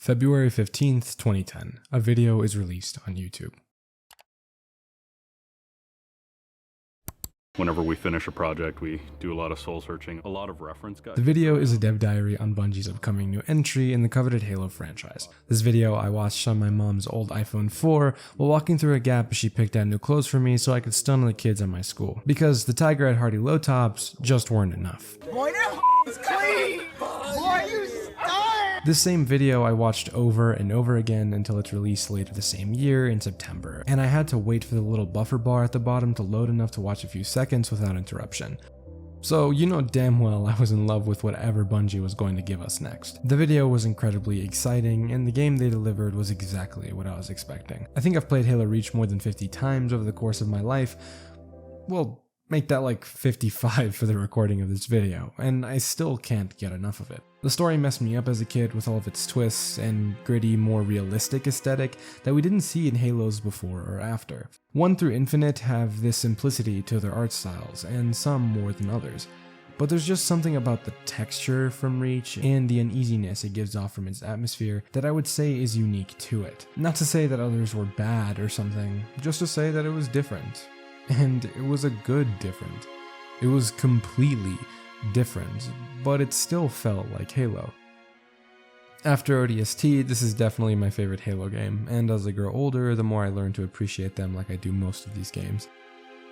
February 15th, 2010, a video is released on YouTube. Whenever we finish a project, we do a lot of soul searching, a lot of reference guides. The video is a dev diary on Bungie's upcoming new entry in the coveted Halo franchise. This video I watched on my mom's old iPhone 4 while walking through a Gap as she picked out new clothes for me so I could stun the kids at my school. Because the Tiger at Hardy low tops just weren't enough. Boy, that is clean! Boy, you stud! This same video I watched over and over again until its release later the same year in September, and I had to wait for the little buffer bar at the bottom to load enough to watch a few seconds without interruption. So you know damn well I was in love with whatever Bungie was going to give us next. The video was incredibly exciting, and the game they delivered was exactly what I was expecting. I think I've played Halo Reach more than 50 times over the course of my life. Well, make that like 55 for the recording of this video, and I still can't get enough of it. The story messed me up as a kid with all of its twists and gritty, more realistic aesthetic that we didn't see in Halos before or after. 1 through Infinite have this simplicity to their art styles, and some more than others. But there's just something about the texture from Reach and the uneasiness it gives off from its atmosphere that I would say is unique to it. Not to say that others were bad or something, just to say that it was different. And it was a good different. It was completely different, but it still felt like Halo. After ODST, this is definitely my favorite Halo game, and as I grow older, the more I learn to appreciate them like I do most of these games.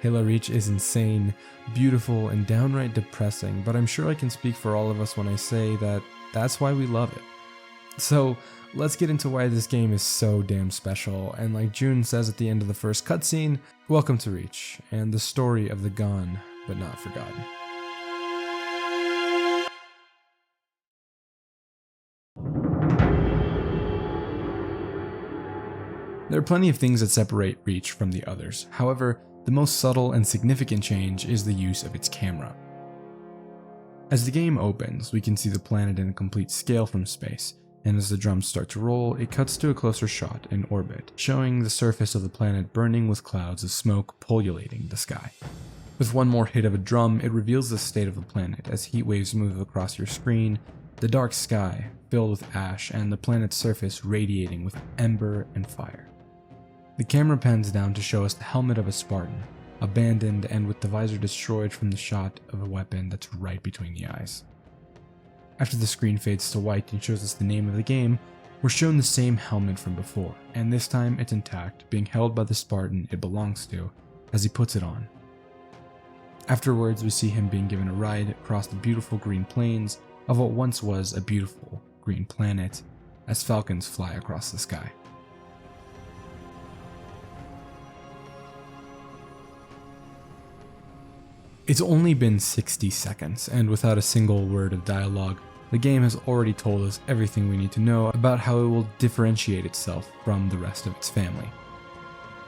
Halo Reach is insane, beautiful, and downright depressing, but I'm sure I can speak for all of us when I say that that's why we love it. So let's get into why this game is so damn special, and like June says at the end of the first cutscene, welcome to Reach, and the story of the gone but not forgotten. There are plenty of things that separate Reach from the others. However, the most subtle and significant change is the use of its camera. As the game opens, we can see the planet in a complete scale from space, and as the drums start to roll, it cuts to a closer shot in orbit, showing the surface of the planet burning with clouds of smoke pullulating the sky. With one more hit of a drum, it reveals the state of the planet as heat waves move across your screen, the dark sky filled with ash, and the planet's surface radiating with ember and fire. The camera pans down to show us the helmet of a Spartan, abandoned and with the visor destroyed from the shot of a weapon that's right between the eyes. After the screen fades to white and shows us the name of the game, we're shown the same helmet from before, and this time it's intact, being held by the Spartan it belongs to as he puts it on. Afterwards, we see him being given a ride across the beautiful green plains of what once was a beautiful green planet as falcons fly across the sky. It's only been 60 seconds, and without a single word of dialogue, the game has already told us everything we need to know about how it will differentiate itself from the rest of its family.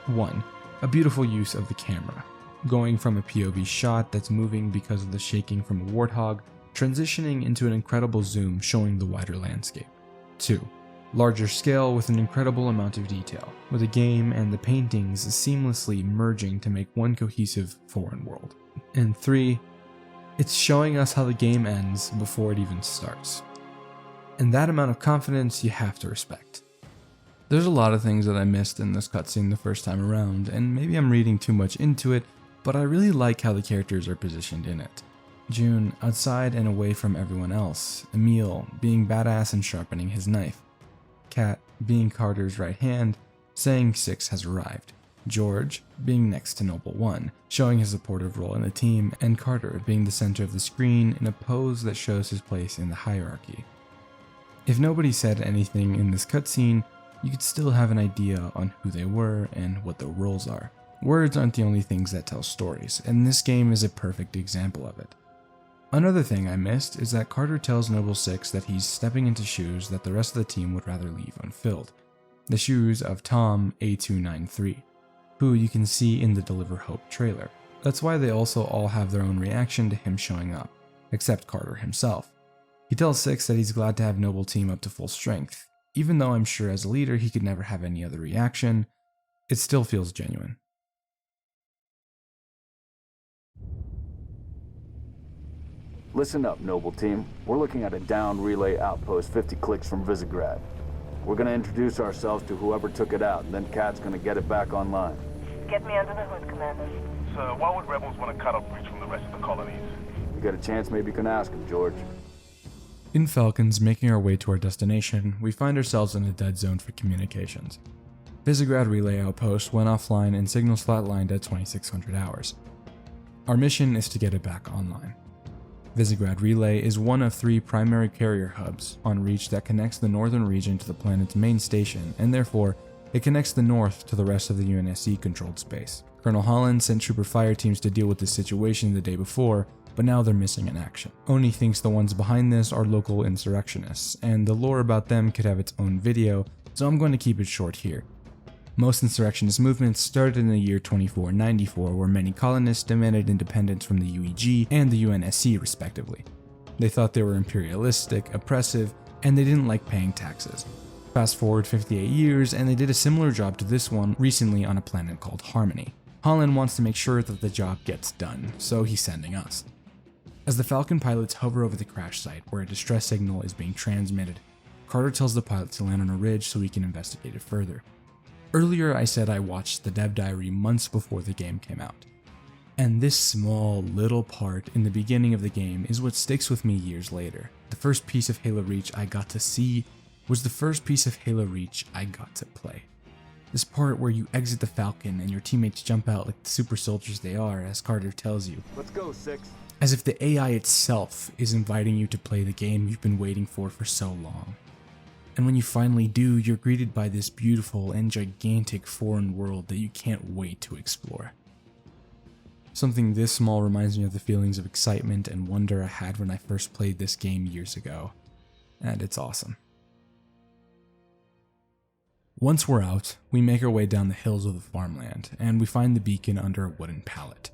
1. A beautiful use of the camera, going from a POV shot that's moving because of the shaking from a warthog, transitioning into an incredible zoom showing the wider landscape. 2. Larger scale with an incredible amount of detail, with the game and the paintings seamlessly merging to make one cohesive foreign world. And 3, it's showing us how the game ends before it even starts. And that amount of confidence you have to respect. There's a lot of things that I missed in this cutscene the first time around, and maybe I'm reading too much into it, but I really like how the characters are positioned in it. June, outside and away from everyone else. Emil, being badass and sharpening his knife. Kat, being Carter's right hand, saying 6 has arrived. George, being next to Noble 1, showing his supportive role in the team, and Carter being the center of the screen in a pose that shows his place in the hierarchy. If nobody said anything in this cutscene, you could still have an idea on who they were and what their roles are. Words aren't the only things that tell stories, and this game is a perfect example of it. Another thing I missed is that Carter tells Noble 6 that he's stepping into shoes that the rest of the team would rather leave unfilled. The shoes of Tom A293. Who you can see in the Deliver Hope trailer. That's why they also all have their own reaction to him showing up, except Carter himself. He tells 6 that he's glad to have Noble team up to full strength. Even though I'm sure as a leader he could never have any other reaction, it still feels genuine. Listen up, Noble team. We're looking at a downed relay outpost 50 clicks from Visegrad. We're gonna introduce ourselves to whoever took it out, and then Kat's gonna get it back online. Get me under the hood, Commander. Sir, why would rebels want to cut off reach from the rest of the colonies? You got a chance, maybe you can ask him, George. In Falcons, making our way to our destination, we find ourselves in a dead zone for communications. Visegrad Relay Outpost went offline and signals flatlined at 2600 hours. Our mission is to get it back online. Visegrad Relay is one of 3 primary carrier hubs on Reach that connects the northern region to the planet's main station, and therefore, it connects the north to the rest of the UNSC-controlled space. Colonel Holland sent trooper fire teams to deal with this situation the day before, but now they're missing in action. Oni thinks the ones behind this are local insurrectionists, and the lore about them could have its own video, so I'm going to keep it short here. Most insurrectionist movements started in the year 2494, where many colonists demanded independence from the UEG and the UNSC respectively. They thought they were imperialistic, oppressive, and they didn't like paying taxes. Fast forward 58 years, and they did a similar job to this one recently on a planet called Harmony. Holland wants to make sure that the job gets done, so he's sending us. As the Falcon pilots hover over the crash site where a distress signal is being transmitted, Carter tells the pilot to land on a ridge so he can investigate it further. Earlier I said I watched the dev diary months before the game came out. And this small little part in the beginning of the game is what sticks with me years later. The first piece of Halo Reach I got to see was the first piece of Halo Reach I got to play. This part where you exit the Falcon and your teammates jump out like the super soldiers they are, as Carter tells you. Let's go, 6. As if the AI itself is inviting you to play the game you've been waiting for so long. And when you finally do, you're greeted by this beautiful and gigantic foreign world that you can't wait to explore. Something this small reminds me of the feelings of excitement and wonder I had when I first played this game years ago. And it's awesome. Once we're out, we make our way down the hills of the farmland, and we find the beacon under a wooden pallet.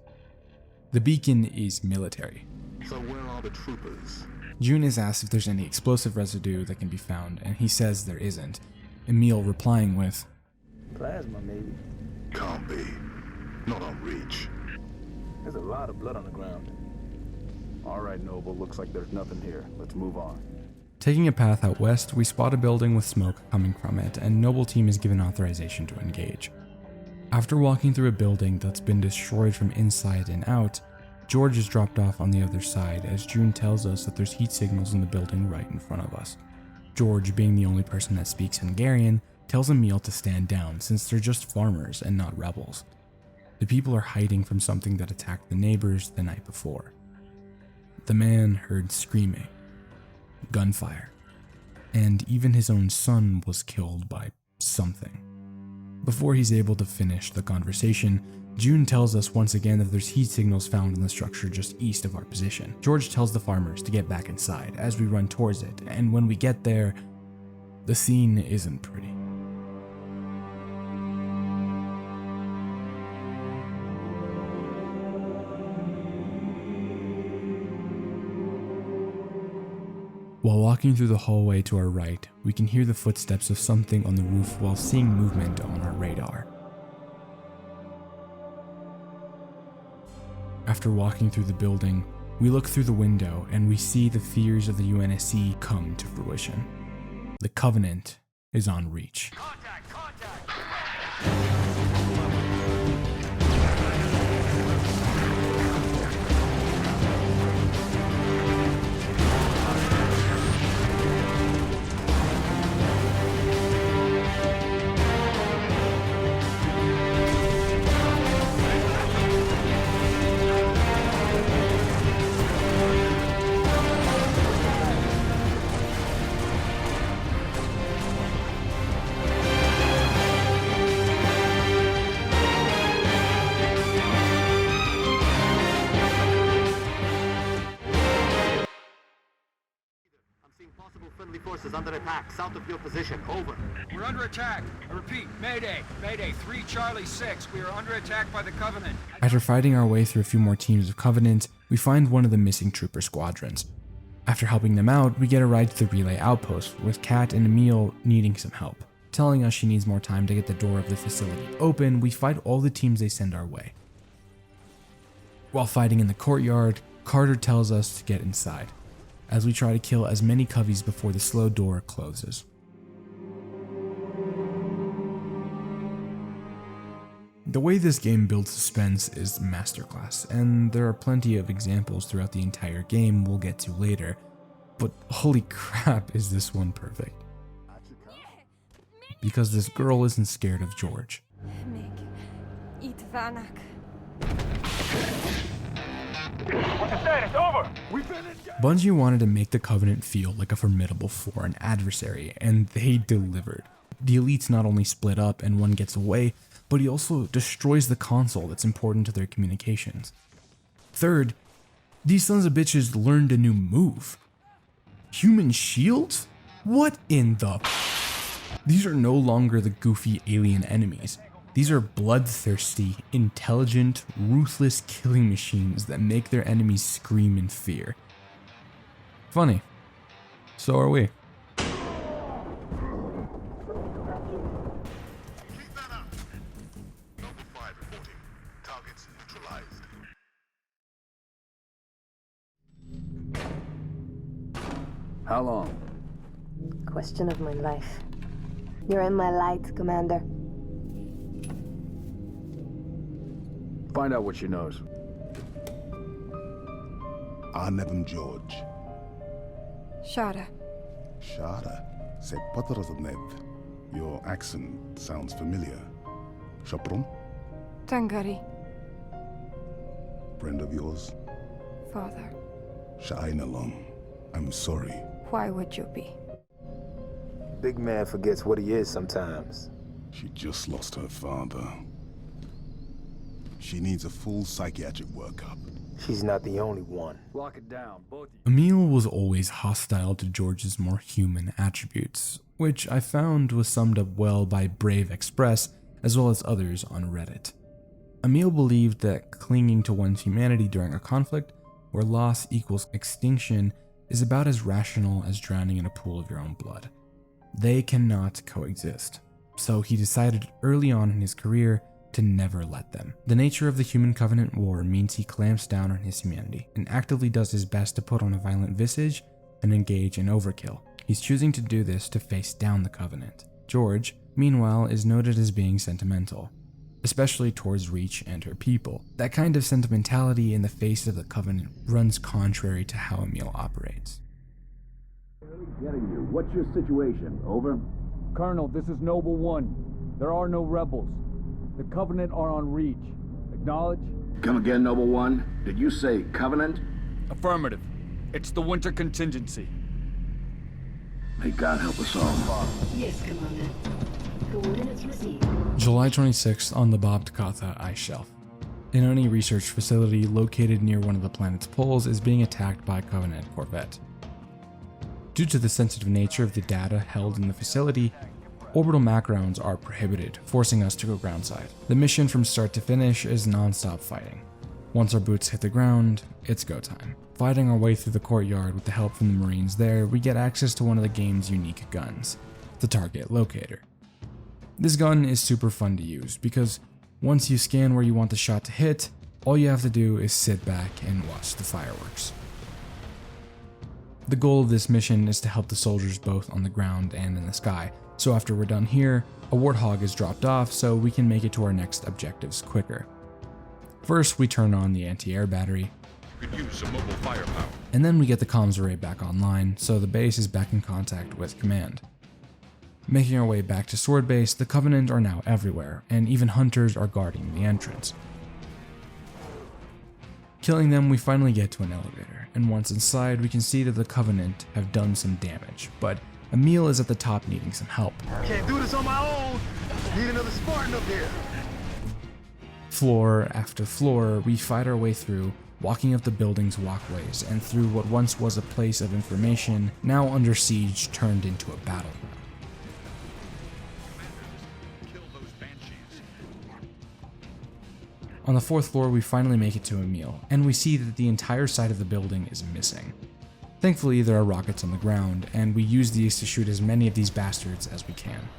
The beacon is military. So where are the troopers? June is asked if there's any explosive residue that can be found, and he says there isn't. Emil replying with, Plasma, maybe. Can't be. Not on Reach. There's a lot of blood on the ground. All right, Noble, looks like there's nothing here. Let's move on. Taking a path out west, we spot a building with smoke coming from it, and Noble Team is given authorization to engage. After walking through a building that's been destroyed from inside and out, George is dropped off on the other side as June tells us that there's heat signals in the building right in front of us. George, being the only person that speaks Hungarian, tells Emil to stand down since they're just farmers and not rebels. The people are hiding from something that attacked the neighbors the night before. The man heard screaming, gunfire, and even his own son was killed by something. Before he's able to finish the conversation, June tells us once again that there's heat signals found in the structure just east of our position. George tells the farmers to get back inside as we run towards it, and when we get there, the scene isn't pretty. While walking through the hallway to our right, we can hear the footsteps of something on the roof while seeing movement on our radar. After walking through the building, we look through the window and we see the fears of the UNSC come to fruition. The Covenant is on Reach. Contact! Contact! Possible friendly forces under attack south of your position. Over. We're under attack. I repeat, Mayday. Mayday, 3 Charlie 6. We are under attack by the Covenant. After fighting our way through a few more teams of Covenant, we find one of the missing trooper squadrons. After helping them out, we get a ride to the relay outpost, with Kat and Emil needing some help. Telling us she needs more time to get the door of the facility open, we fight all the teams they send our way. While fighting in the courtyard, Carter tells us to get inside, as we try to kill as many coveys before the slow door closes. The way this game builds suspense is masterclass, and there are plenty of examples throughout the entire game we'll get to later, but holy crap is this one perfect. Because this girl isn't scared of George. What's the status? Over! Bungie wanted to make the Covenant feel like a formidable foreign adversary, and they delivered. The elites not only split up and one gets away, but he also destroys the console that's important to their communications. Third, these sons of bitches learned a new move. Human shields? What in the... These are no longer the goofy alien enemies. These are bloodthirsty, intelligent, ruthless killing machines that make their enemies scream in fear. Funny. So are we. Keep that up. Noble 5 reporting. Targets neutralized. How long? Question of my life. You're in my light, Commander. Find out what she knows. Arnevim George. Shada. Shada. C'est Potteraznev. Your accent sounds familiar. Shapron? Tangari. Friend of yours? Father. Sha'ainalom. I'm sorry. Why would you be? Big man forgets what he is sometimes. She just lost her father. She needs a full psychiatric workup. She's not the only one. Lock it down, both of you. Emil was always hostile to George's more human attributes, which I found was summed up well by Brave Express as well as others on Reddit. Emil believed that clinging to one's humanity during a conflict where loss equals extinction is about as rational as drowning in a pool of your own blood. They cannot coexist, so he decided early on in his career to never let them. The nature of the Human Covenant war means he clamps down on his humanity and actively does his best to put on a violent visage and engage in overkill. He's choosing to do this to face down the Covenant. George, meanwhile, is noted as being sentimental, especially towards Reach and her people. That kind of sentimentality in the face of the Covenant runs contrary to how Emil operates. Getting you. What's your situation? Over? Colonel, this is Noble 1. There are no rebels. The Covenant are on Reach. Acknowledge? Come again, Noble 1. Did you say Covenant? Affirmative. It's the winter contingency. May God help us all. Yes, Commander. Coordinates received. July 26th on the Bob Takatha ice shelf. An ONI research facility located near one of the planet's poles is being attacked by a Covenant corvette. Due to the sensitive nature of the data held in the facility, orbital macrounds are prohibited, forcing us to go groundside. The mission from start to finish is non-stop fighting. Once our boots hit the ground, it's go time. Fighting our way through the courtyard with the help from the Marines there, we get access to one of the game's unique guns, the target locator. This gun is super fun to use because once you scan where you want the shot to hit, all you have to do is sit back and watch the fireworks. The goal of this mission is to help the soldiers both on the ground and in the sky, so after we're done here, a Warthog is dropped off so we can make it to our next objectives quicker. First, we turn on the anti-air battery, Could use some mobile firepower. and then we get the comms array back online, so the base is back in contact with command. Making our way back to Sword Base, the Covenant are now everywhere, and even hunters are guarding the entrance. Killing them, we finally get to an elevator, and once inside, we can see that the Covenant have done some damage, but Emil is at the top needing some help. Can't do this on my own. Need another Spartan up here. Floor after floor, we fight our way through, walking up the building's walkways and through what once was a place of information, now under siege turned into a battleground. On the fourth floor, we finally make it to Emil, and we see that the entire side of the building is missing. Thankfully, there are rockets on the ground, and we use these to shoot as many of these bastards as we can.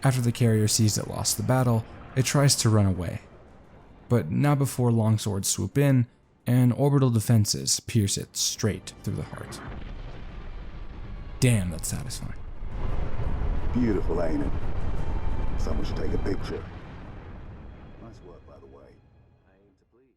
After the carrier sees it lost the battle, it tries to run away. But not before longswords swoop in, and orbital defenses pierce it straight through the heart. Damn, that's satisfying. Beautiful, ain't it? Someone should take a picture. Nice work, by the way. I aim to please.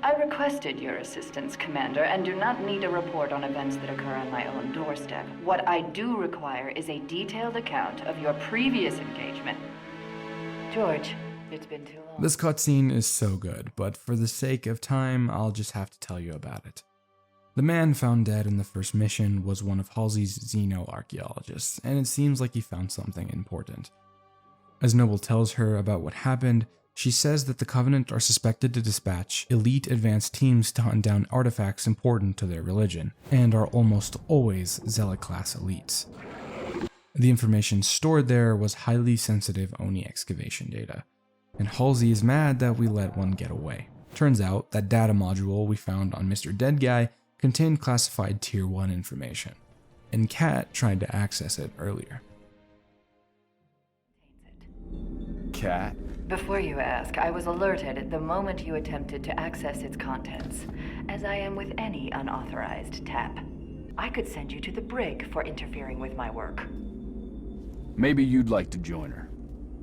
I requested your assistance, Commander, and do not need a report on events that occur on my own doorstep. What I do require is a detailed account of your previous engagement. George, it's been too long. This cutscene is so good, but for the sake of time, I'll just have to tell you about it. The man found dead in the first mission was one of Halsey's xenoarchaeologists, and it seems like he found something important. As Noble tells her about what happened, she says that the Covenant are suspected to dispatch elite advanced teams to hunt down artifacts important to their religion, and are almost always Zealot-class elites. The information stored there was highly sensitive Oni excavation data, and Halsey is mad that we let one get away. Turns out that data module we found on Mr. Dead Guy contained classified Tier 1 information, and Kat tried to access it earlier. Cat? Before you ask, I was alerted the moment you attempted to access its contents, as I am with any unauthorized tap. I could send you to the brig for interfering with my work. Maybe you'd like to join her.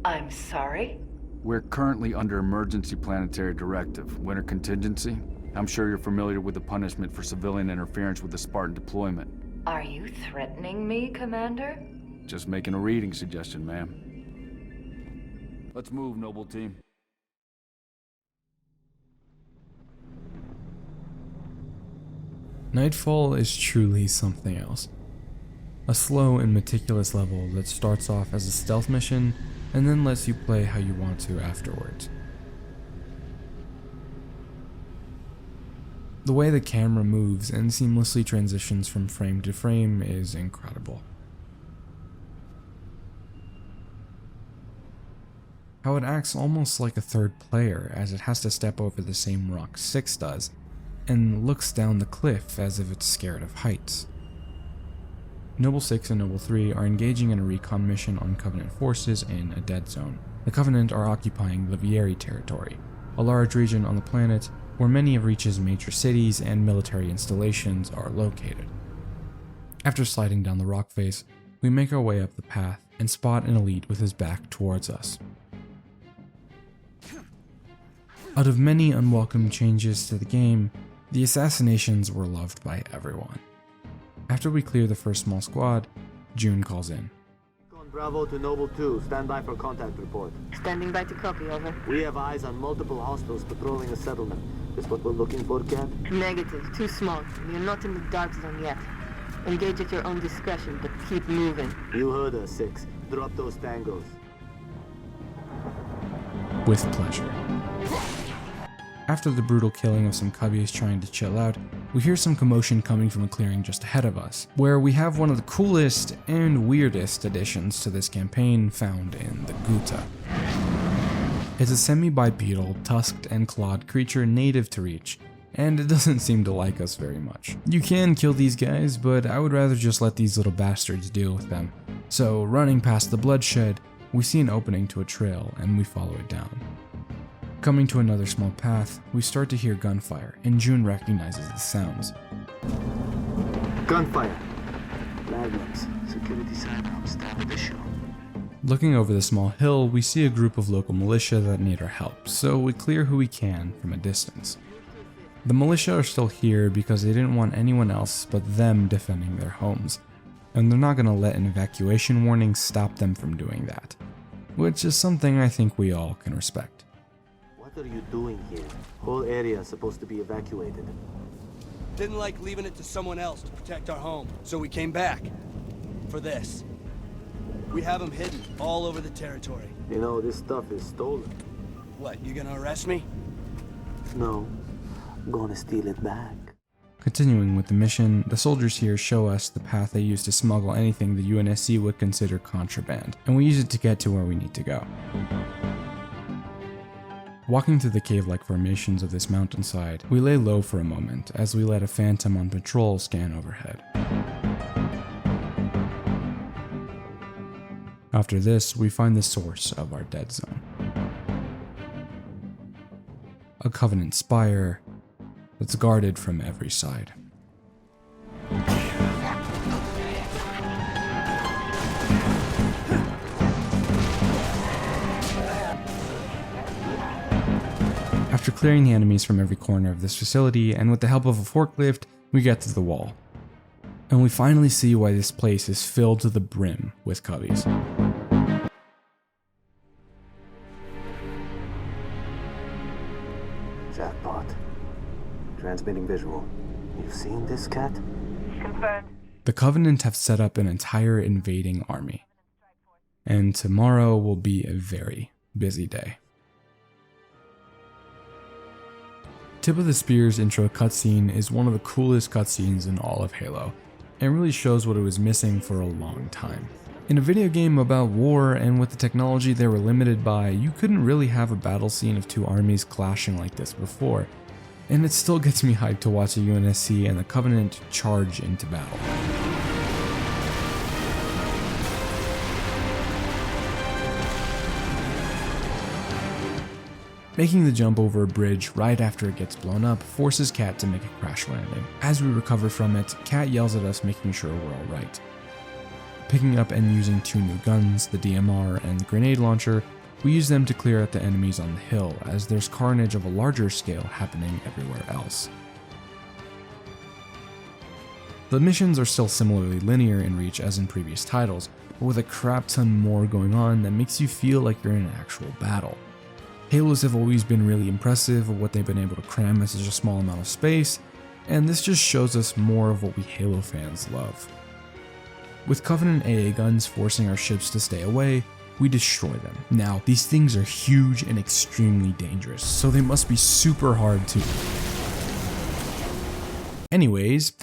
I'm sorry? We're currently under emergency planetary directive, winter contingency. I'm sure you're familiar with the punishment for civilian interference with the Spartan deployment. Are you threatening me, Commander? Just making a reading suggestion, ma'am. Let's move, Noble Team. Nightfall is truly something else. A slow and meticulous level that starts off as a stealth mission and then lets you play how you want to afterwards. The way the camera moves and seamlessly transitions from frame to frame is incredible. How it acts almost like a third player as it has to step over the same rock 6 does, and looks down the cliff as if it's scared of heights. Noble 6 and Noble 3 are engaging in a recon mission on Covenant forces in a dead zone. The Covenant are occupying Livieri territory, a large region on the planet where many of Reach's major cities and military installations are located. After sliding down the rock face, we make our way up the path and spot an elite with his back towards us. Out of many unwelcome changes to the game, the assassinations were loved by everyone. After we clear the first small squad, June calls in. Bravo to Noble 2, stand by for contact report. Standing by to copy, over. We have eyes on multiple hostiles patrolling a settlement. Is what we're looking for, Cat? Negative, too small. You're not in the dark zone yet. Engage at your own discretion, but keep moving. You heard us, 6. Drop those tangos. With pleasure. After the brutal killing of some cubbies trying to chill out, we hear some commotion coming from a clearing just ahead of us, where we have one of the coolest and weirdest additions to this campaign found in the Guta. It's a semi-bipedal, tusked and clawed creature native to Reach, and it doesn't seem to like us very much. You can kill these guys, but I would rather just let these little bastards deal with them. So running past the bloodshed, we see an opening to a trail and we follow it down. Coming to another small path, we start to hear gunfire, and June recognizes the sounds. Gunfire. Magnums. Security sidearms. Time of the show. Looking over the small hill, we see a group of local militia that need our help, so we clear who we can from a distance. The militia are still here because they didn't want anyone else but them defending their homes, and they're not going to let an evacuation warning stop them from doing that, which is something I think we all can respect. What are you doing here? Whole area is supposed to be evacuated. Didn't like leaving it to someone else to protect our home, so we came back. For this. We have them hidden all over the territory. You know, this stuff is stolen. What, you gonna arrest me? No. I'm gonna steal it back. Continuing with the mission, the soldiers here show us the path they use to smuggle anything the UNSC would consider contraband, and we use it to get to where we need to go. Walking through the cave-like formations of this mountainside, we lay low for a moment as we let a phantom on patrol scan overhead. After this, we find the source of our dead zone. A Covenant spire that's guarded from every side. After clearing the enemies from every corner of this facility, and with the help of a forklift, we get to the wall. And we finally see why this place is filled to the brim with cubbies. Jackpot. Transmitting visual. You've seen this, Cat? Confirmed. The Covenant have set up an entire invading army. And tomorrow will be a very busy day. Tip of the Spear's intro cutscene is one of the coolest cutscenes in all of Halo, and really shows what it was missing for a long time. In a video game about war and with the technology they were limited by, you couldn't really have a battle scene of two armies clashing like this before, and it still gets me hyped to watch the UNSC and the Covenant charge into battle. Making the jump over a bridge right after it gets blown up forces Kat to make a crash landing. As we recover from it, Kat yells at us, making sure we're alright. Picking up and using two new guns, the DMR and the grenade launcher, we use them to clear out the enemies on the hill, as there's carnage of a larger scale happening everywhere else. The missions are still similarly linear in reach as in previous titles, but with a crap ton more going on that makes you feel like you're in an actual battle. Halos have always been really impressive of what they've been able to cram in such a small amount of space, and this just shows us more of what we Halo fans love. With Covenant AA guns forcing our ships to stay away, we destroy them. Now, these things are huge and extremely dangerous, so they must be super hard to... Anyways,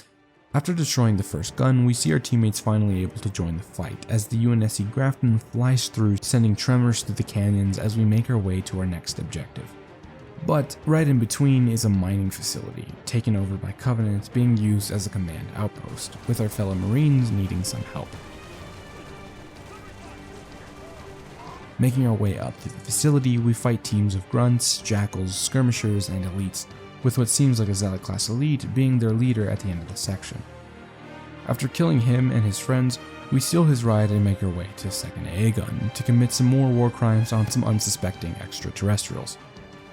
after destroying the first gun, we see our teammates finally able to join the fight as the UNSC Grafton flies through, sending tremors through the canyons as we make our way to our next objective. But right in between is a mining facility, taken over by Covenant, being used as a command outpost, with our fellow Marines needing some help. Making our way up to the facility, we fight teams of grunts, jackals, skirmishers, and elites, with what seems like a Zealot class elite being their leader at the end of the section. After killing him and his friends, we steal his ride and make our way to a second AA gun to commit some more war crimes on some unsuspecting extraterrestrials.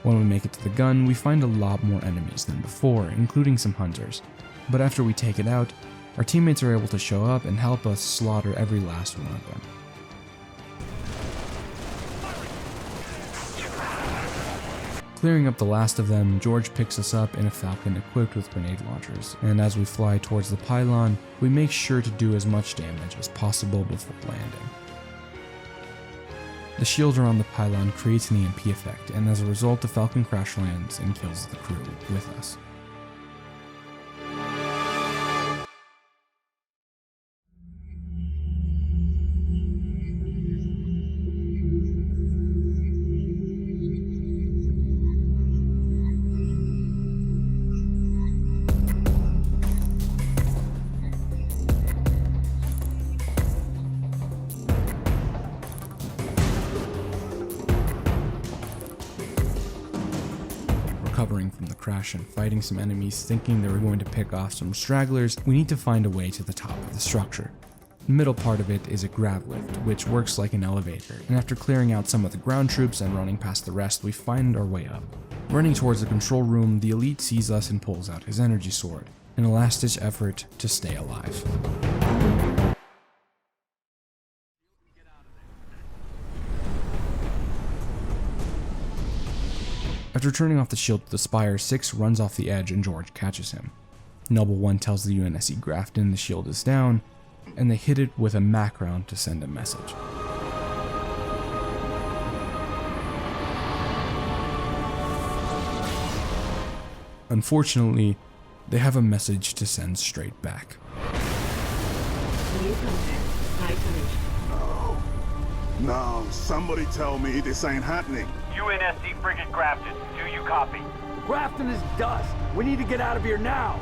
When we make it to the gun, we find a lot more enemies than before, including some hunters. But after we take it out, our teammates are able to show up and help us slaughter every last one of them. Clearing up the last of them, George picks us up in a Falcon equipped with grenade launchers, and as we fly towards the pylon, we make sure to do as much damage as possible before landing. The shield around the pylon creates an EMP effect, and as a result the Falcon crash lands and kills the crew with us. Recovering from the crash and fighting some enemies, thinking they were going to pick off some stragglers, we need to find a way to the top of the structure. The middle part of it is a grav lift, which works like an elevator, and after clearing out some of the ground troops and running past the rest, we find our way up. Running towards the control room, the elite sees us and pulls out his energy sword, in a last-ditch effort to stay alive. After turning off the shield to the spire, Six runs off the edge and George catches him. Noble One tells the UNSC Grafton the shield is down, and they hit it with a Mac round to send a message. Unfortunately, they have a message to send straight back. No, somebody tell me this ain't happening. UNSC Frigate Grafton, do you copy? Grafton is dust. We need to get out of here now.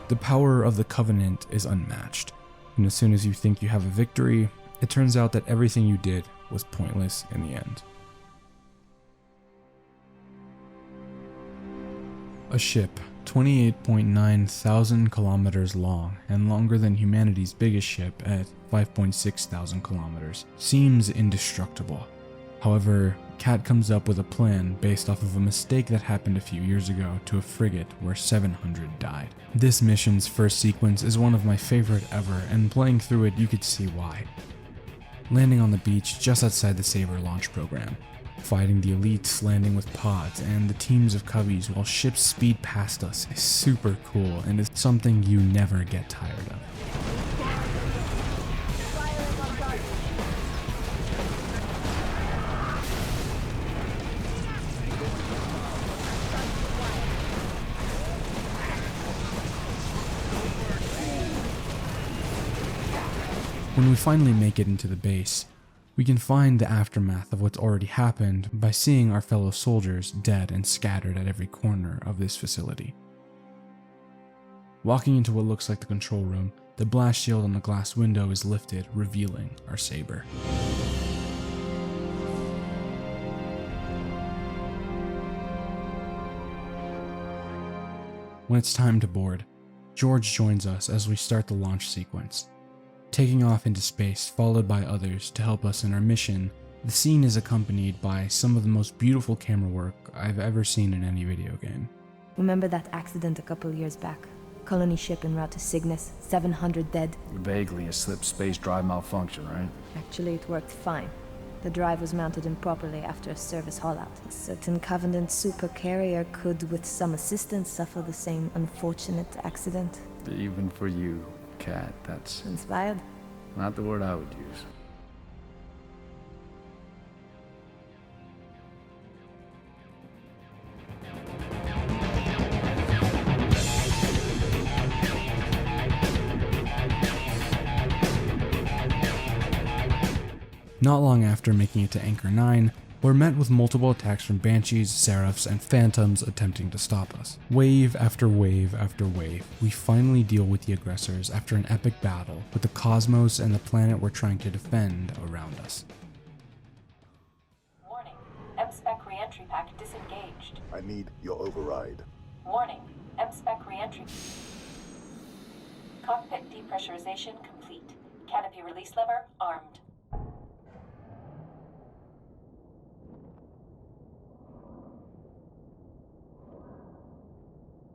The power of the Covenant is unmatched, and as soon as you think you have a victory, it turns out that everything you did was pointless in the end. A ship, 28.9 thousand kilometers long and longer than humanity's biggest ship at 5.6 thousand kilometers, seems indestructible. However, Kat comes up with a plan based off of a mistake that happened a few years ago to a frigate where 700 died. This mission's first sequence is one of my favorite ever, and playing through it you could see why. Landing on the beach just outside the Saber launch program, fighting the elites landing with pods and the teams of Cubbies while ships speed past us is super cool and is something you never get tired of. When we finally make it into the base, we can find the aftermath of what's already happened by seeing our fellow soldiers dead and scattered at every corner of this facility. Walking into what looks like the control room, the blast shield on the glass window is lifted, revealing our Saber. When it's time to board, George joins us as we start the launch sequence. Taking off into space, followed by others to help us in our mission, the scene is accompanied by some of the most beautiful camera work I've ever seen in any video game. Remember that accident a couple years back? Colony ship en route to Cygnus, 700 dead. Vaguely a slip space drive malfunction, right? Actually, it worked fine. The drive was mounted improperly after a service haul-out. A certain Covenant supercarrier could, with some assistance, suffer the same unfortunate accident. Even for you, Kat, that's Inspired? not the word I would use. Not long after making it to Anchor 9, we're met with multiple attacks from Banshees, Seraphs, and Phantoms attempting to stop us. Wave after wave after wave, we finally deal with the aggressors after an epic battle with the cosmos and the planet we're trying to defend around us. Warning, M-Spec re-entry pack disengaged. I need your override. Warning, M-Spec re-entry. Cockpit depressurization complete. Canopy release lever armed.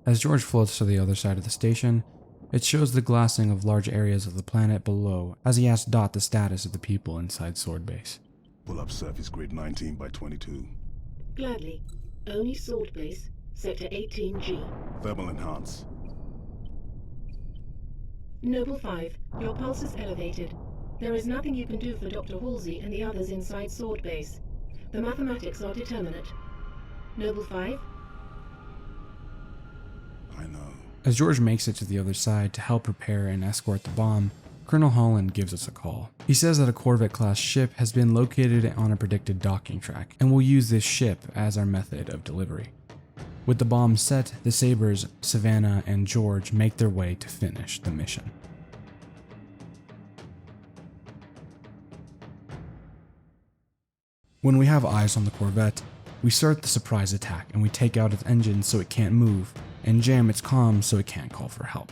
As George floats to the other side of the station, it shows the glassing of large areas of the planet below as he asks Dot the status of the people inside Sword Base. Pull up surface grid 19 by 22. Gladly. Only Sword Base, Sector 18G. Thermal enhance. Noble 5, your pulse is elevated. There is nothing you can do for Dr. Halsey and the others inside Sword Base. The mathematics are determinate. Noble 5? I know. As George makes it to the other side to help prepare and escort the bomb, Colonel Holland gives us a call. He says that a Corvette-class ship has been located on a predicted docking track, and we'll use this ship as our method of delivery. With the bomb set, the Sabres, Savannah, and George make their way to finish the mission. When we have eyes on the Corvette, we start the surprise attack and we take out its engines so it can't move, and jam its comms so it can't call for help.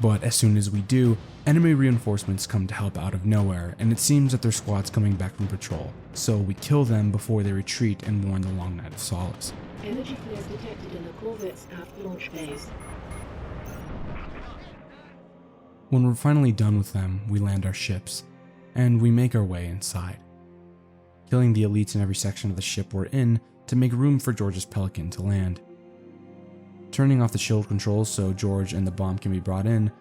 But as soon as we do, enemy reinforcements come to help out of nowhere, and it seems that their squad's coming back from patrol, so we kill them before they retreat and warn the Long Night of Solace. Energy flares detected in the Corvette's aft launch bays. When we're finally done with them, we land our ships, and we make our way inside, killing the elites in every section of the ship we're in to make room for George's Pelican to land. Turning off the shield controls so George and the bomb can be brought in,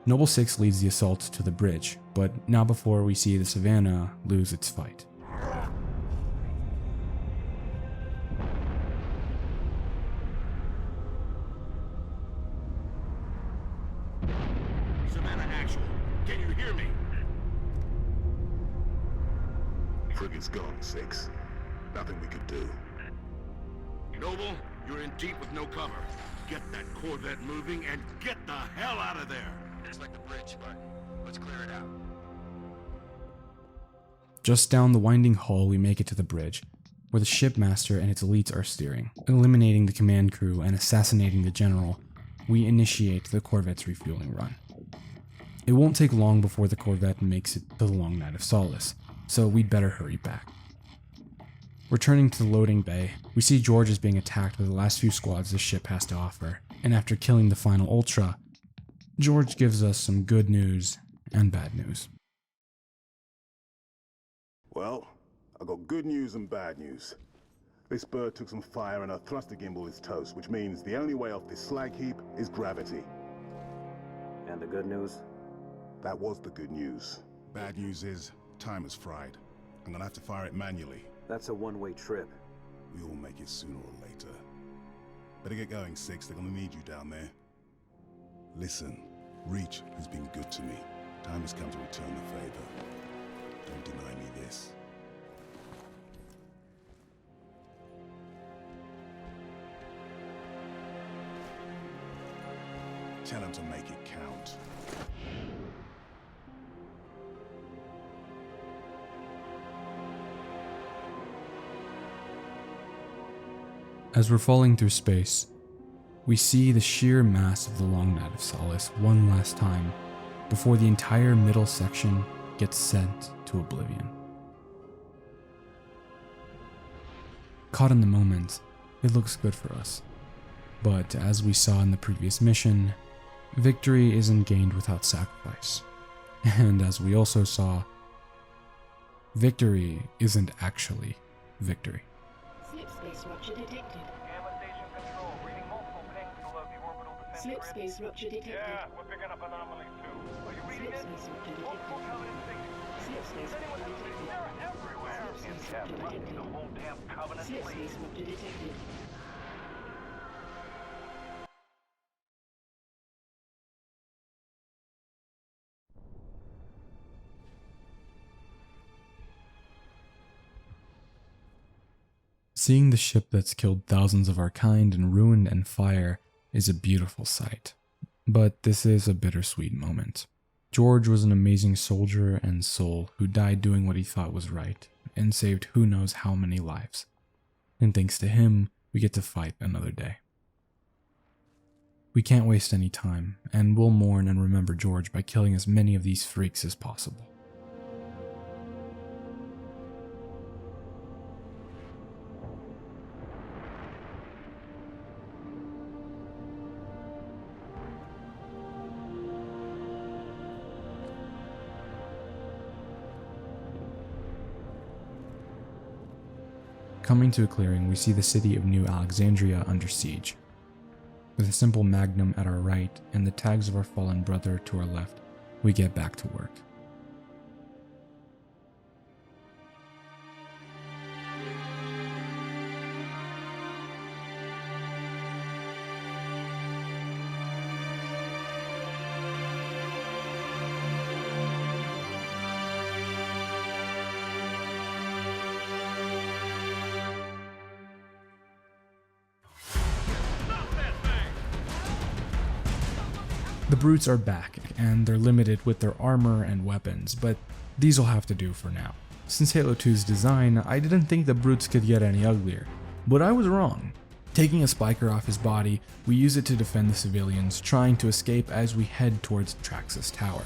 Noble 6 leads the assault to the bridge, but not before we see the Savannah lose its fight. Savannah actual. Can you hear me? Frigate's gone, 6. Nothing we could do. Noble, you're in deep with no cover. Get that Corvette moving and get the hell out of there! It's like the bridge, but let's clear it out. Just down the winding hull, we make it to the bridge, where the shipmaster and its elites are steering. Eliminating the command crew and assassinating the general, we initiate the Corvette's refueling run. It won't take long before the Corvette makes it to the Long Night of Solace, so we'd better hurry back. Returning to the loading bay, we see George is being attacked by the last few squads the ship has to offer, and after killing the final Ultra, George gives us some good news and bad news. Well, I got good news and bad news. This bird took some fire and our thruster gimbal is toast, which means the only way off this slag heap is gravity. And the good news? That was the good news. Bad news is, time is fried. I'm gonna have to fire it manually. That's a one-way trip. We all make it sooner or later. Better get going, Six. They're gonna need you down there. Listen, Reach has been good to me. Time has come to return the favor. Don't deny me this. Tell him to make it count. As we're falling through space, we see the sheer mass of the long night of Solace one last time before the entire middle section gets sent to oblivion. Caught in the moment, it looks good for us, but as we saw in the previous mission, victory isn't gained without sacrifice, and as we also saw, victory isn't actually victory. Slip space rupture detected. Gamma station control, reading multiple pings below the orbital defense. Slip space rupture detected. Yeah, we're picking up anomalies too. Are you reading Slip it? space rupture Multiple detected. covenant signatures. Slip space rupture detected. They're everywhere. Slip space rupture detected. The whole damn covenant Slip fleet. space rupture detected. Seeing the ship that's killed thousands of our kind and ruined and fire is a beautiful sight. But this is a bittersweet moment. George was an amazing soldier and soul who died doing what he thought was right and saved who knows how many lives. And thanks to him, we get to fight another day. We can't waste any time, and we'll mourn and remember George by killing as many of these freaks as possible. Coming to a clearing, we see the city of New Alexandria under siege. With a simple magnum at our right and the tags of our fallen brother to our left, we get back to work. The brutes are back, and they're limited with their armor and weapons, but these will have to do for now. Since Halo 2's design, I didn't think the brutes could get any uglier, but I was wrong. Taking a spiker off his body, we use it to defend the civilians trying to escape as we head towards Traxxas Tower.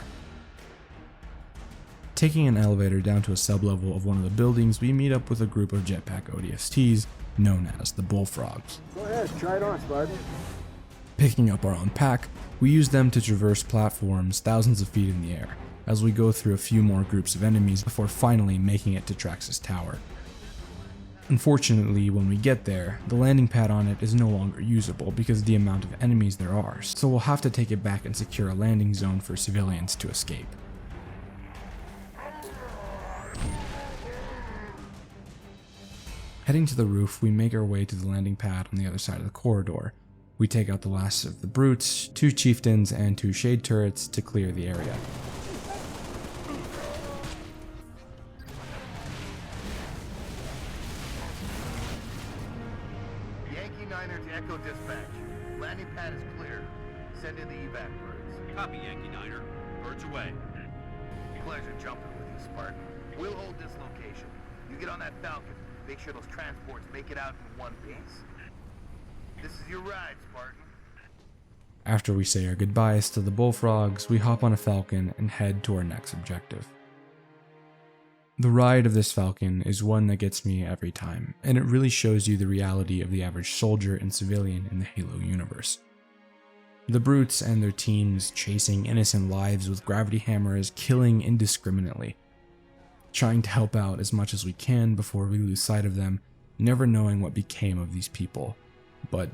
Taking an elevator down to a sublevel of one of the buildings, we meet up with a group of jetpack ODSTs known as the Bullfrogs. Go ahead, try it on, Spartan. Picking up our own pack, we use them to traverse platforms thousands of feet in the air, as we go through a few more groups of enemies before finally making it to Traxxas Tower. Unfortunately, when we get there, the landing pad on it is no longer usable because of the amount of enemies there are, so we'll have to take it back and secure a landing zone for civilians to escape. Heading to the roof, we make our way to the landing pad on the other side of the corridor. We take out the last of the brutes, 2 chieftains, and 2 shade turrets to clear the area. Yankee 9er to Echo Dispatch. Landing pad is clear. Send in the evac birds. Copy, Yankee 9er. Birds away. Pleasure jumping with you, Spartan. We'll hold this location. You get on that Falcon. Make sure those transports make it out in one piece. This is your ride, Spartan. After we say our goodbyes to the Bullfrogs, we hop on a Falcon and head to our next objective. The ride of this Falcon is one that gets me every time, and it really shows you the reality of the average soldier and civilian in the Halo universe. The brutes and their teams chasing innocent lives with gravity hammers, killing indiscriminately, trying to help out as much as we can before we lose sight of them, never knowing what became of these people, but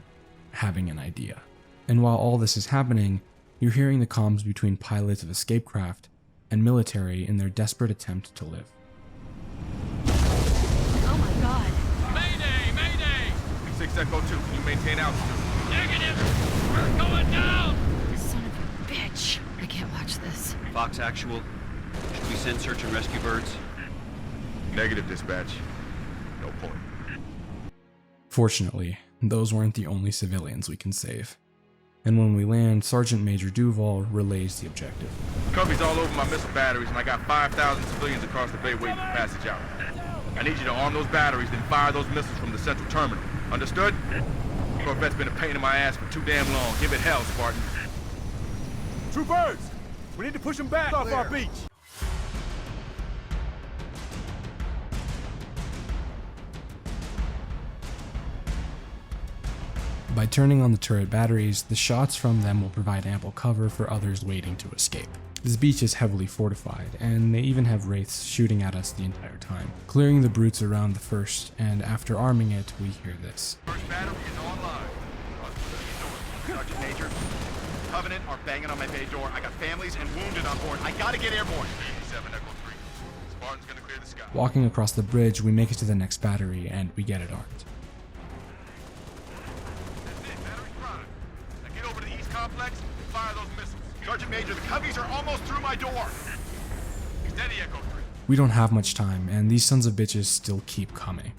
having an idea. And while all this is happening, you're hearing the comms between pilots of escape craft and military in their desperate attempt to live. Oh my god. Mayday! Mayday! 6 Echo 2, can you maintain altitude? Negative! We're going down! Son of a bitch. I can't watch this. Fox Actual, should we send search and rescue birds? Negative, dispatch. No point. Fortunately, those weren't the only civilians we can save. And when we land, Sergeant Major Duval relays the objective. Cover's all over my missile batteries, and I got 5,000 civilians across the bay waiting for passage out. I need you to arm those batteries, then fire those missiles from the central terminal. Understood? Corvette's been a pain in my ass for too damn long. Give it hell, Spartan. Two birds! We need to push them back off our beach! By turning on the turret batteries, the shots from them will provide ample cover for others waiting to escape. This beach is heavily fortified, and they even have wraiths shooting at us the entire time. Clearing the brutes around the first, and after arming it, we hear this. First battery is online. Sergeant Major, Covenant are banging on my bay door. I got families and wounded on board. I gotta get airborne. 87 Echo 3. Spartan's gonna clear the sky. Walking across the bridge, we make it to the next battery, and we get it armed. Complex, fire those missiles. Sergeant Major, the Coveys are almost through my door. Steady, Echo 3. We don't have much time, and these sons of bitches still keep coming.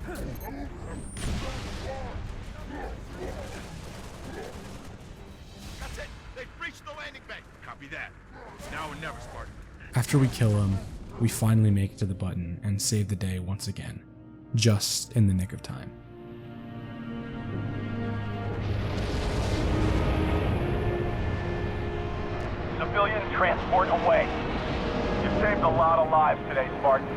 That's it. They've reached the landing bay. Copy that. It's now or never, Spartan. After we kill them, we finally make it to the button and save the day once again, just in the nick of time. Civilian transport away. You saved a lot of lives today, Spartan.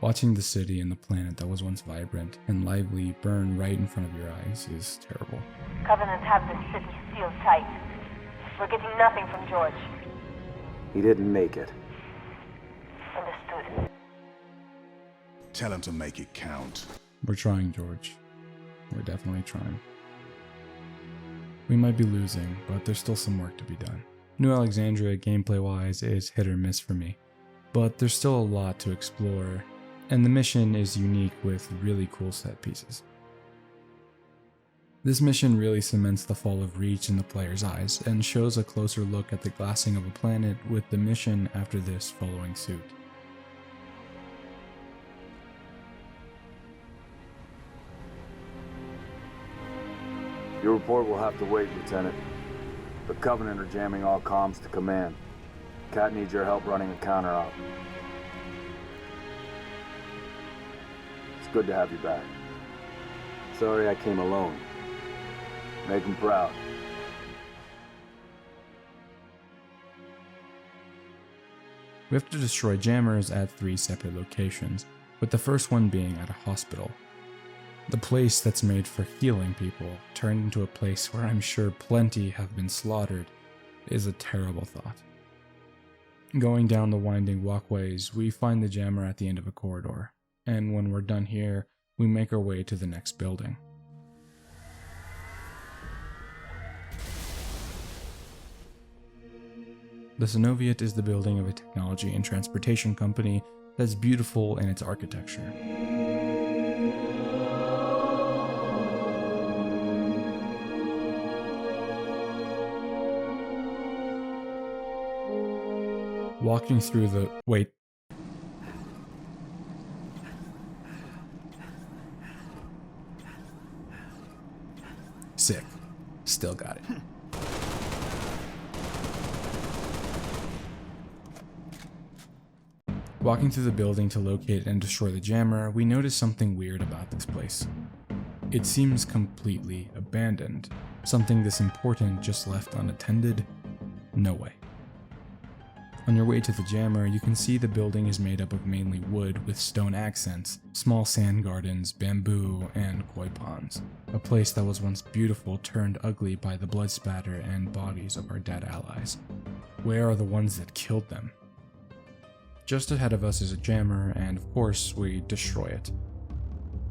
Watching the city and the planet that was once vibrant and lively burn right in front of your eyes is terrible. Covenant have this city sealed tight. We're getting nothing from George. He didn't make it. Understood. Tell him to make it count. We're trying, George. We're definitely trying. We might be losing, but there's still some work to be done. New Alexandria, gameplay-wise, is hit or miss for me, but there's still a lot to explore, and the mission is unique with really cool set pieces. This mission really cements the fall of Reach in the player's eyes, and shows a closer look at the glassing of a planet, with the mission after this following suit. Your report will have to wait, Lieutenant. The Covenant are jamming all comms to command. Cat needs your help running a counter-op. It's good to have you back. Sorry I came alone. Make him proud. We have to destroy jammers at 3 separate locations, with the first one being at a hospital. The place that's made for healing people, turned into a place where I'm sure plenty have been slaughtered, is a terrible thought. Going down the winding walkways, we find the jammer at the end of a corridor, and when we're done here, we make our way to the next building. The Synoviet is the building of a technology and transportation company that's beautiful in its architecture. Walking through the... wait. Sick. Still got it. Walking through the building to locate and destroy the jammer, we notice something weird about this place. It seems completely abandoned. Something this important just left unattended? No way. On your way to the jammer, you can see the building is made up of mainly wood with stone accents, small sand gardens, bamboo, and koi ponds. A place that was once beautiful turned ugly by the blood spatter and bodies of our dead allies. Where are the ones that killed them? Just ahead of us is a jammer, and of course, we destroy it.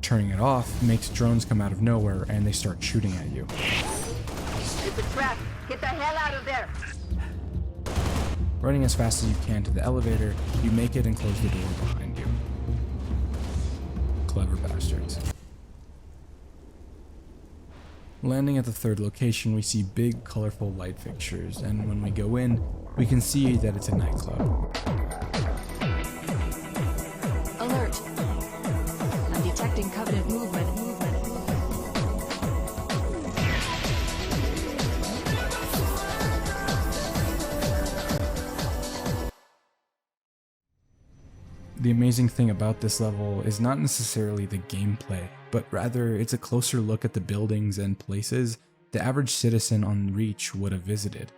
Turning it off makes drones come out of nowhere and they start shooting at you. It's a trap. Get the hell out of there. Running as fast as you can to the elevator, you make it and close the door behind you. Clever bastards. Landing at the third location, we see big, colorful light fixtures, and when we go in, we can see that it's a nightclub. Alert! I'm detecting Covenant movement. The amazing thing about this level is not necessarily the gameplay, but rather it's a closer look at the buildings and places the average citizen on Reach would have visited.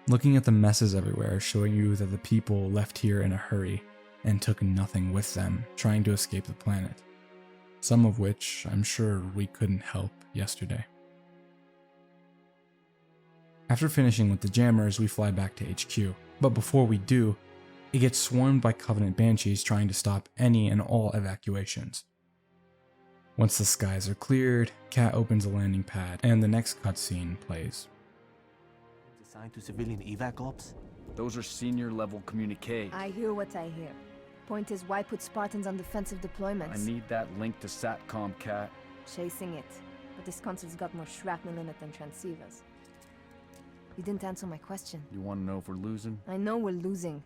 Looking at the messes everywhere, showing you that the people left here in a hurry and took nothing with them, trying to escape the planet. Some of which I'm sure we couldn't help yesterday. After finishing with the jammers, we fly back to HQ, but before we do, it gets swarmed by Covenant Banshees trying to stop any and all evacuations. Once the skies are cleared, Kat opens a landing pad, and the next cutscene plays. Assigned to civilian evac ops? Those are senior level communique. I hear what I hear. Point is, why put Spartans on defensive deployments? I need that link to SATCOM, Kat. Chasing it. But this console's got more shrapnel in it than transceivers. You didn't answer my question. You want to know if we're losing? I know we're losing.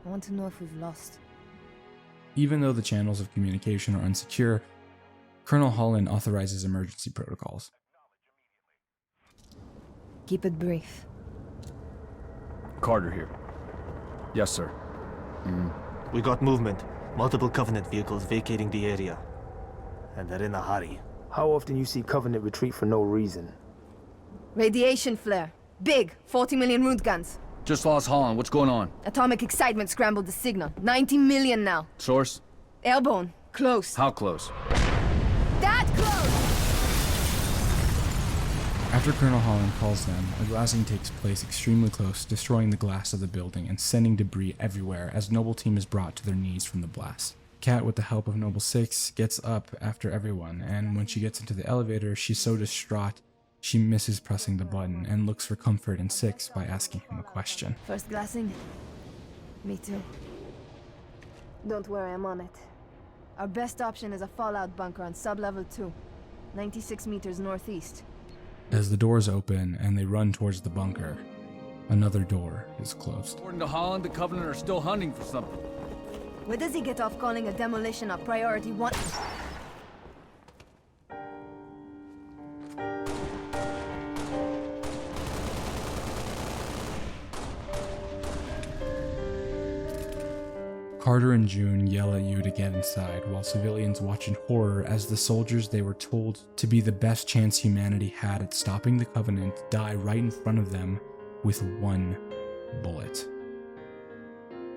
I want to know if we've lost. Even though the channels of communication are unsecure, Colonel Holland authorizes emergency protocols. Keep it brief. Carter here. Yes, sir. We got movement. Multiple Covenant vehicles vacating the area. And they're in a hurry. How often you see Covenant retreat for no reason? Radiation flare. Big. 40 million root guns. Just lost Holland. What's going on? Atomic excitement scrambled the signal. 90 million now. Source? Airborne. Close. How close? That close! After Colonel Holland calls them, a rousing takes place extremely close, destroying the glass of the building and sending debris everywhere as Noble Team is brought to their knees from the blast. Kat, with the help of Noble 6, gets up after everyone, and when she gets into the elevator, she's so distraught she misses pressing the button and looks for comfort in 6 by asking him a question. First glassing? Me too. Don't worry, I'm on it. Our best option is a fallout bunker on sub-level 2, 96 meters northeast. As the doors open and they run towards the bunker, another door is closed. According to Holland, the Covenant are still hunting for something. Where does he get off calling a demolition a priority 1? Carter and June yell at you to get inside, while civilians watch in horror as the soldiers they were told to be the best chance humanity had at stopping the Covenant die right in front of them with one bullet.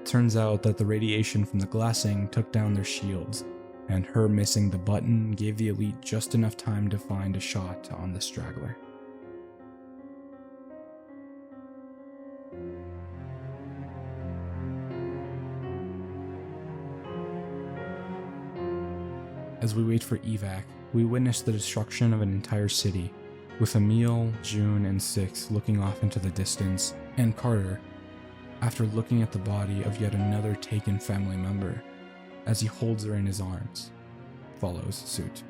Turns out that the radiation from the glassing took down their shields, and her missing the button gave the elite just enough time to find a shot on the straggler. As we wait for evac, we witness the destruction of an entire city, with Emile, June, and 6 looking off into the distance, and Carter, after looking at the body of yet another taken family member, as he holds her in his arms, follows suit.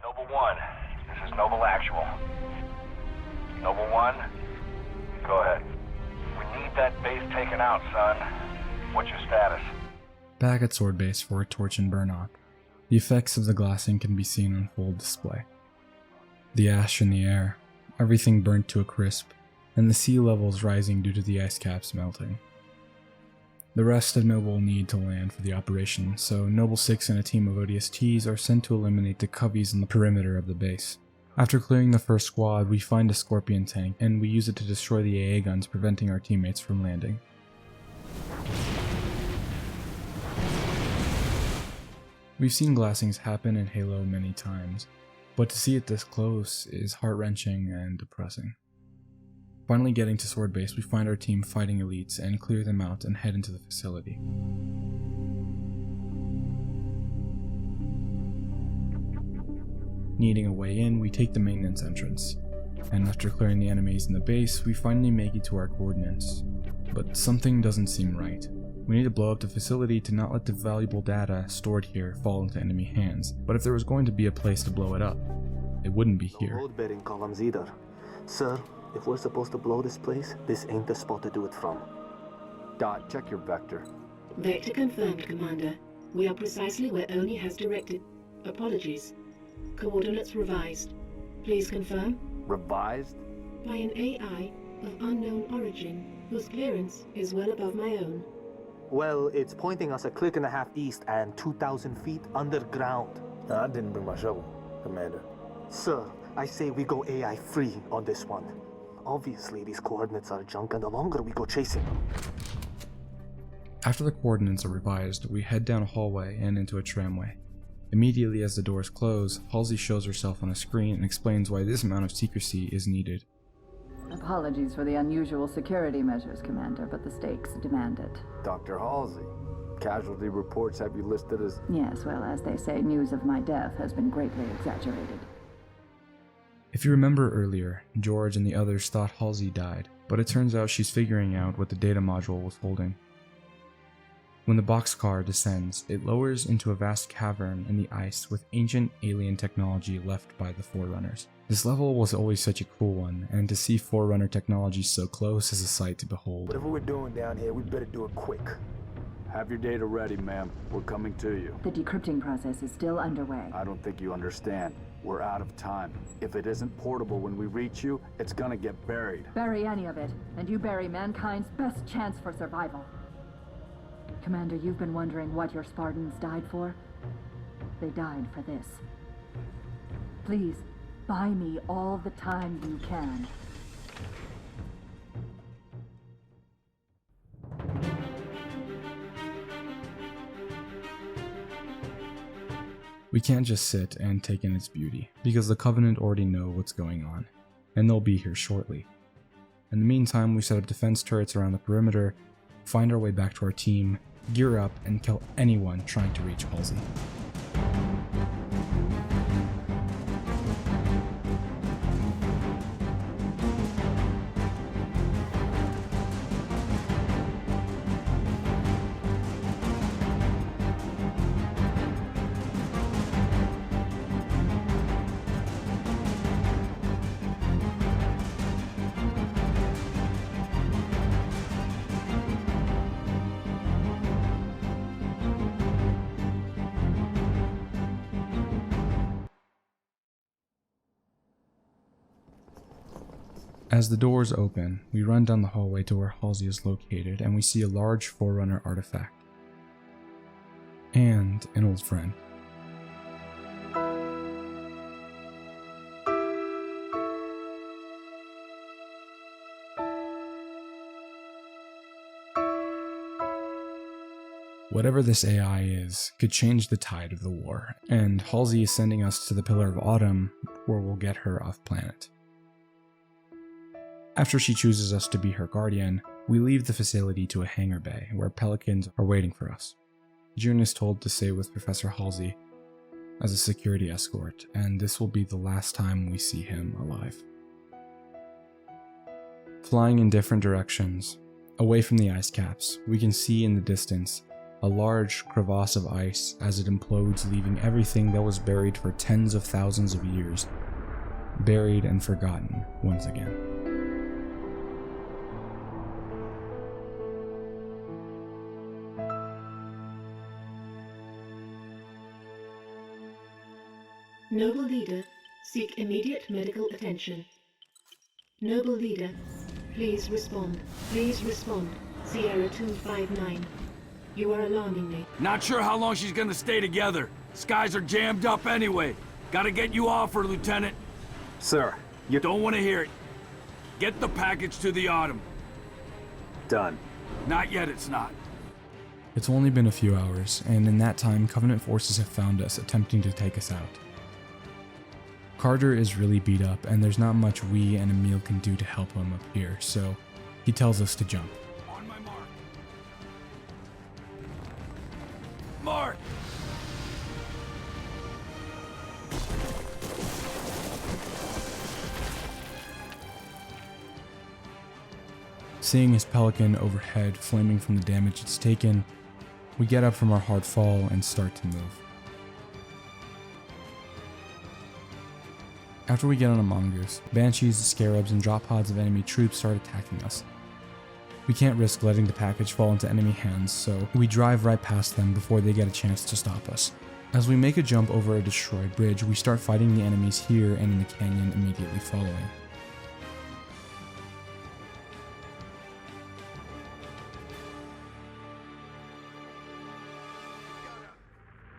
Noble 1, this is Noble Actual. Noble 1, go ahead. need that base taken out, son. What's your status? Back at Sword Base for a torch and burn off. The effects of the glassing can be seen on full display. The ash in the air, everything burnt to a crisp, and the sea levels rising due to the ice caps melting. The rest of Noble need to land for the operation, so Noble 6 and a team of ODSTs are sent to eliminate the Coveys on the perimeter of the base. After clearing the first squad, we find a Scorpion tank, and we use it to destroy the AA guns, preventing our teammates from landing. We've seen glassings happen in Halo many times, but to see it this close is heart-wrenching and depressing. Finally getting to Sword Base, we find our team fighting elites and clear them out and head into the facility. Needing a way in, we take the maintenance entrance, and after clearing the enemies in the base, we finally make it to our coordinates. But something doesn't seem right. We need to blow up the facility to not let the valuable data stored here fall into enemy hands, but if there was going to be a place to blow it up, it wouldn't be here. No load-bearing columns either. Sir, if we're supposed to blow this place, this ain't the spot to do it from. Dot, check your vector. Vector confirmed, Commander. We are precisely where Oni has directed. Apologies. Coordinates revised. Please confirm? Revised? By an AI of unknown origin, whose clearance is well above my own. Well, it's pointing us a click and a half east and 2,000 feet underground. I didn't bring my shovel, Commander. Sir, I say we go AI free on this one. Obviously, these coordinates are junk, and the longer we go chasing them. After the coordinates are revised, we head down a hallway and into a tramway. Immediately as the doors close, Halsey shows herself on a screen and explains why this amount of secrecy is needed. Apologies for the unusual security measures, Commander, but the stakes demand it. Dr. Halsey, casualty reports have you listed as... Yes, well, as they say, news of my death has been greatly exaggerated. If you remember earlier, George and the others thought Halsey died, but it turns out she's figuring out what the data module was holding. When the boxcar descends, it lowers into a vast cavern in the ice with ancient alien technology left by the Forerunners. This level was always such a cool one, and to see Forerunner technology so close is a sight to behold. Whatever we're doing down here, we better do it quick. Have your data ready, ma'am. We're coming to you. The decrypting process is still underway. I don't think you understand. We're out of time. If it isn't portable when we reach you, it's gonna get buried. Bury any of it, and you bury mankind's best chance for survival. Commander, you've been wondering what your Spartans died for? They died for this. Please, buy me all the time you can. We can't just sit and take in its beauty, because the Covenant already know what's going on, and they'll be here shortly. In the meantime, we set up defense turrets around the perimeter, find our way back to our team, gear up, and kill anyone trying to reach Halsey. As the doors open, we run down the hallway to where Halsey is located, and we see a large Forerunner artifact. And an old friend. Whatever this AI is, could change the tide of the war, and Halsey is sending us to the Pillar of Autumn, where we'll get her off planet. After she chooses us to be her guardian, we leave the facility to a hangar bay, where Pelicans are waiting for us. June is told to stay with Professor Halsey as a security escort, and this will be the last time we see him alive. Flying in different directions, away from the ice caps, we can see in the distance a large crevasse of ice as it implodes, leaving everything that was buried for tens of thousands of years, buried and forgotten once again. Noble Leader, seek immediate medical attention. Noble Leader, please respond. Please respond. Sierra 259. You are alarming me. Not sure how long she's gonna stay together. Skies are jammed up anyway. Gotta get you off her, Lieutenant. Sir, you don't want to hear it. Get the package to the Autumn. Done. Not yet, it's not. It's only been a few hours, and in that time, Covenant forces have found us, attempting to take us out. Carter is really beat up, and there's not much we and Emil can do to help him up here, so he tells us to jump. On my mark. Mark! Seeing his Pelican overhead flaming from the damage it's taken, we get up from our hard fall and start to move. After we get on a mongoose, banshees, scarabs, and drop pods of enemy troops start attacking us. We can't risk letting the package fall into enemy hands, so we drive right past them before they get a chance to stop us. As we make a jump over a destroyed bridge, we start fighting the enemies here and in the canyon immediately following.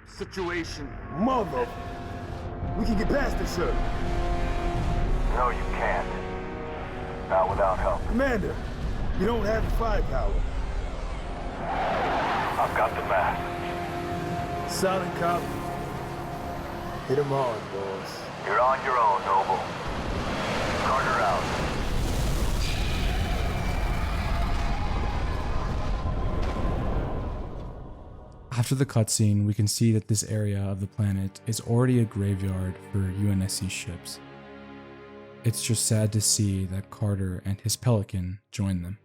Situation. Mother. We can get past this, sir. No, you can't. Not without help. Commander, you don't have the firepower. I've got the map. Solid copy. Hit them on, boys. You're on your own, Noble. Carter out. After the cutscene, we can see that this area of the planet is already a graveyard for UNSC ships. It's just sad to see that Carter and his Pelican join them.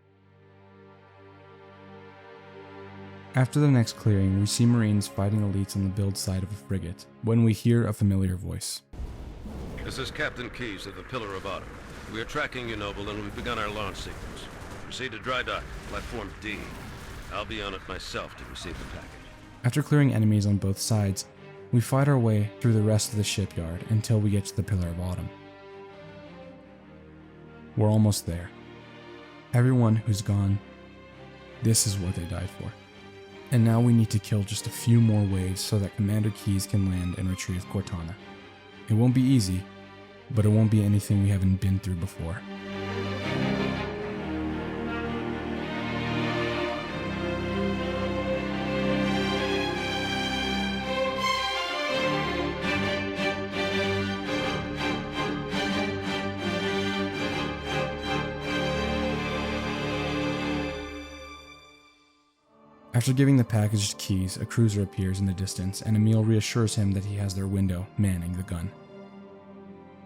After the next clearing, we see Marines fighting elites on the build side of a frigate, when we hear a familiar voice. This is Captain Keyes of the Pillar of Autumn. We are tracking you, Noble, and we've begun our launch sequence. Proceed to dry dock, platform D. I'll be on it myself to receive the package. After clearing enemies on both sides, we fight our way through the rest of the shipyard until we get to the Pillar of Autumn. We're almost there. Everyone who's gone, this is what they died for. And now we need to kill just a few more waves so that Commander Keyes can land and retrieve Cortana. It won't be easy, but it won't be anything we haven't been through before. After giving the package to Keyes, a cruiser appears in the distance, and Emil reassures him that he has their window manning the gun.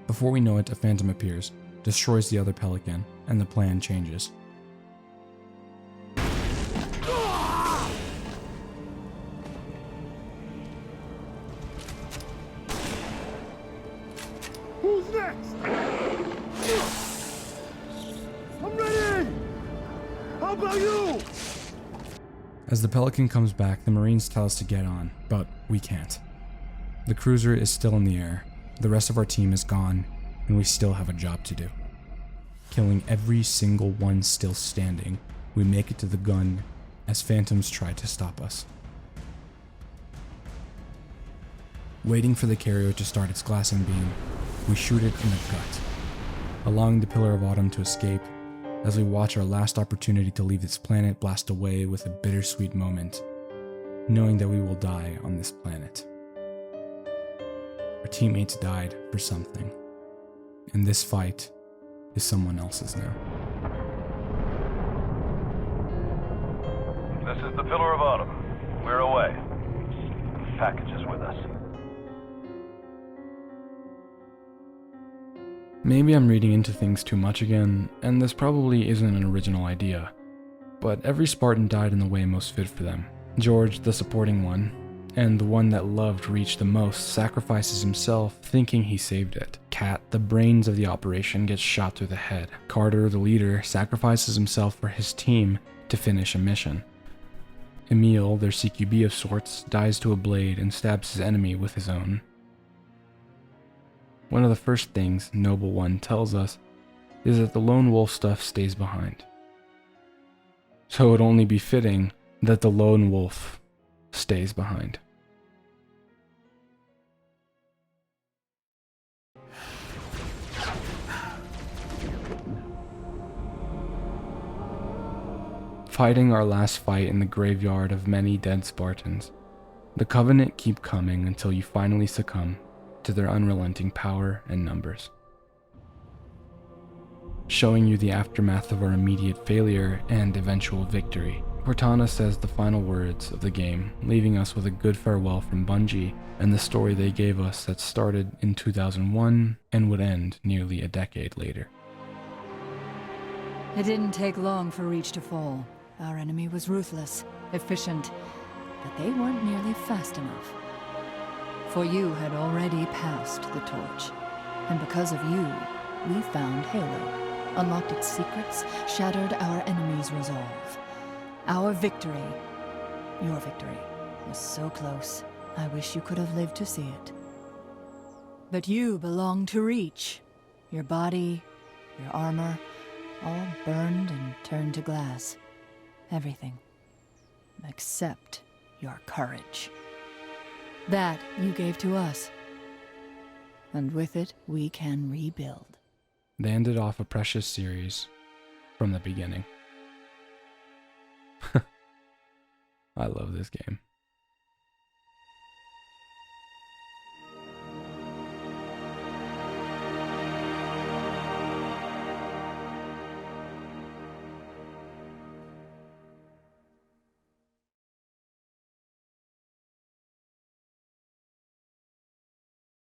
Before we know it, a phantom appears, destroys the other Pelican, and the plan changes. Who's next? I'm ready! How about you? As the Pelican comes back, the Marines tell us to get on, but we can't. The cruiser is still in the air, the rest of our team is gone, and we still have a job to do. Killing every single one still standing, we make it to the gun as phantoms try to stop us. Waiting for the carrier to start its glassing beam, we shoot it in the gut, allowing the Pillar of Autumn to escape as we watch our last opportunity to leave this planet blast away with a bittersweet moment, knowing that we will die on this planet. Our teammates died for something, and this fight is someone else's now. This is the Pillar of Autumn. We're away. The package is with us. Maybe I'm reading into things too much again, and this probably isn't an original idea, but every Spartan died in the way most fit for them. George, the supporting one, and the one that loved Reach the most, sacrifices himself thinking he saved it. Kat, the brains of the operation, gets shot through the head. Carter, the leader, sacrifices himself for his team to finish a mission. Emil, their CQB of sorts, dies to a blade and stabs his enemy with his own. one of the first things Noble One tells us is that the lone wolf stuff stays behind. So it would only be fitting that the lone wolf stays behind. Fighting our last fight in the graveyard of many dead Spartans, the Covenant keep coming until you finally succumb to their unrelenting power and numbers. Showing you the aftermath of our immediate failure and eventual victory, Cortana says the final words of the game, leaving us with a good farewell from Bungie and the story they gave us that started in 2001 and would end nearly a decade later. It didn't take long for Reach to fall. Our enemy was ruthless, efficient, but they weren't nearly fast enough. For you had already passed the torch, and because of you, we found Halo, unlocked its secrets, shattered our enemy's resolve. Our victory, your victory, was so close. I wish you could have lived to see it. But you belong to Reach. Your body, your armor, all burned and turned to glass. Everything. Except your courage. That you gave to us. And with it, we can rebuild. They ended off a precious series from the beginning. I love this game.